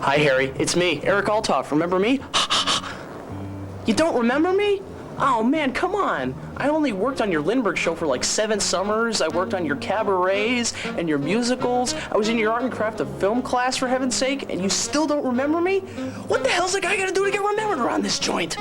Hi, Harry. It's me, Eric Altoff. Remember me? You don't remember me? Oh, man, come on. I only worked on your Lindbergh show for like 7 summers. I worked on your cabarets and your musicals. I was in your art and craft of film class, for heaven's sake, and you still don't remember me? What the hell's a guy gotta do to get remembered around this joint?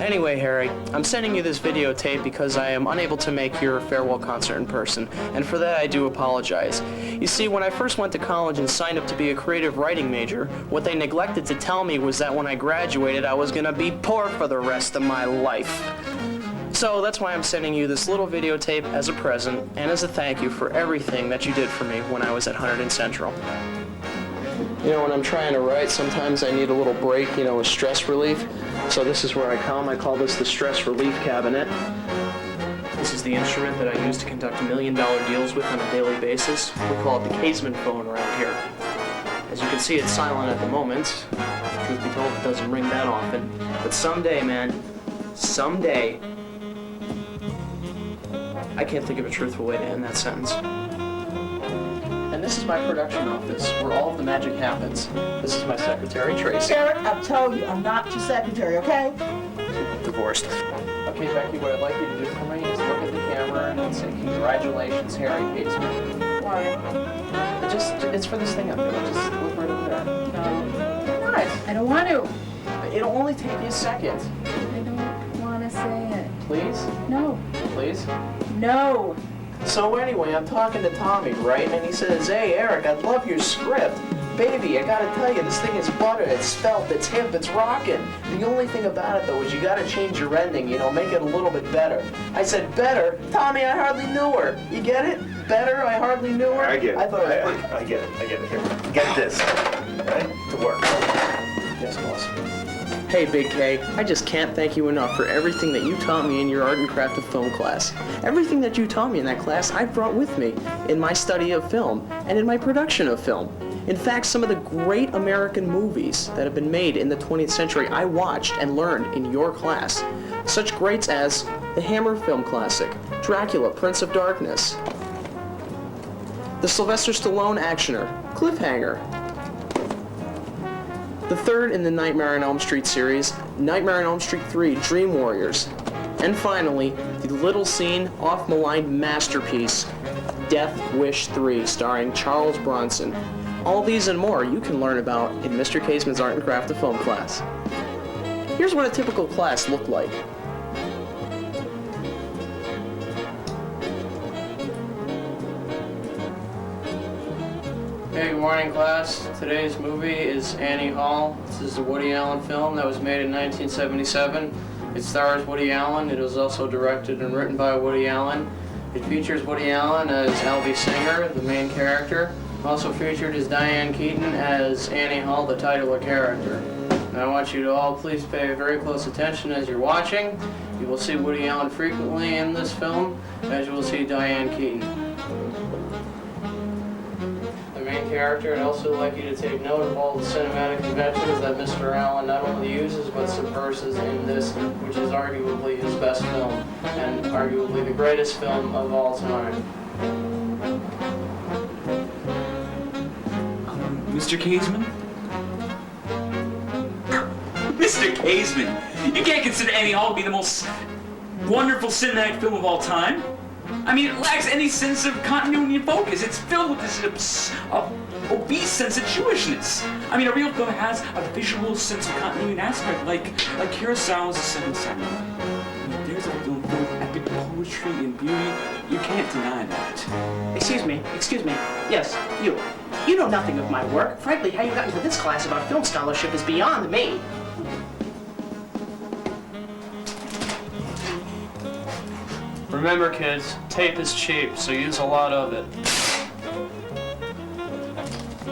Anyway, Harry, I'm sending you this videotape because I am unable to make your farewell concert in person, and for that I do apologize. You see, when I first went to college and signed up to be a creative writing major, what they neglected to tell me was that when I graduated I was gonna be poor for the rest of my life. So that's why I'm sending you this little videotape as a present and as a thank you for everything that you did for me when I was at 100 and Central. You know, when I'm trying to write, sometimes I need a little break, you know, with stress relief. So this is where I come. I call this the stress relief cabinet. This is the instrument that I use to conduct $1 million deals with on a daily basis. We call it the Kazman phone around here. As you can see, it's silent at the moment. Truth be told, it doesn't ring that often. But someday, man, someday, I can't think of a truthful way to end that sentence. And this is my production office, where all of the magic happens. This is my secretary, Tracy. Eric, I'm telling you, I'm not your secretary, okay? Divorced. Okay, Becky, what I'd like you to do for me is look at the camera and say, congratulations, Harry Kazman. Why? It's for this thing up there. Just look right over there. No. What? I don't want to. It'll only take you a second. I don't want to say it. Please? No. Please? No. So anyway, I'm talking to Tommy, right? And he says, hey, Eric, I love your script. Baby, I gotta tell you, this thing is butter, it's spelt, it's hip, it's rockin'. The only thing about it, though, is you gotta change your ending, you know, make it a little bit better. I said, better? Tommy, I hardly knew her. You get it? Better? I hardly knew her? I get it. I thought I get it. Here, get this, right? To work. Yes, boss. Hey, Big K, I just can't thank you enough for everything that you taught me in your art and craft of film class. Everything that you taught me in that class, I brought with me in my study of film and in my production of film. In fact, some of the great American movies that have been made in the 20th century I watched and learned in your class. Such greats as the Hammer film classic, Dracula, Prince of Darkness, the Sylvester Stallone actioner, Cliffhanger, the third in the Nightmare on Elm Street series, Nightmare on Elm Street 3, Dream Warriors, and finally, the little-seen, oft-maligned masterpiece, Death Wish 3, starring Charles Bronson. All these and more you can learn about in Mr. Kazman's Art and Craft of Film class. Here's what a typical class looked like. Hey, good morning, class. Today's movie is Annie Hall. This is a Woody Allen film that was made in 1977. It stars Woody Allen. It was also directed and written by Woody Allen. It features Woody Allen as Albie Singer, the main character. Also featured is Diane Keaton as Annie Hall, the titular character. And I want you to all please pay very close attention as you're watching. You will see Woody Allen frequently in this film, as you will see Diane Keaton. Main character, I'd also like you to take note of all the cinematic conventions that Mr. Allen not only uses but subverses in this, which is arguably his best film, and arguably the greatest film of all time. Mr. Kazman? Mr. Kazman! You can't consider Annie Hall to be the most wonderful cinematic film of all time. I mean, it lacks any sense of continuity and focus. It's filled with this obese sense of Jewishness. I mean, a real film has a visual sense of continuity and aspect, like Kurosawa's The Seven Samurai. I mean, there's a film full of epic poetry and beauty. You can't deny that. Excuse me. Yes, you. You know nothing of my work. Frankly, how you got into this class about film scholarship is beyond me. Remember, kids, tape is cheap, so use a lot of it.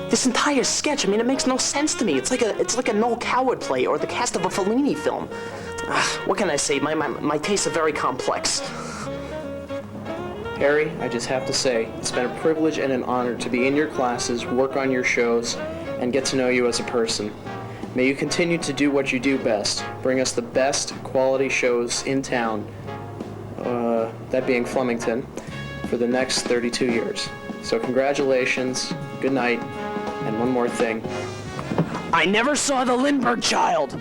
This entire sketch, I mean, it makes no sense to me. It's like a Noel Coward play or the cast of a Fellini film. What can I say? My tastes are very complex. Harry, I just have to say, it's been a privilege and an honor to be in your classes, work on your shows, and get to know you as a person. May you continue to do what you do best, bring us the best quality shows in town, that being Flemington, for the next 32 years. So congratulations, good night, And one more thing. I never saw the Lindbergh Child.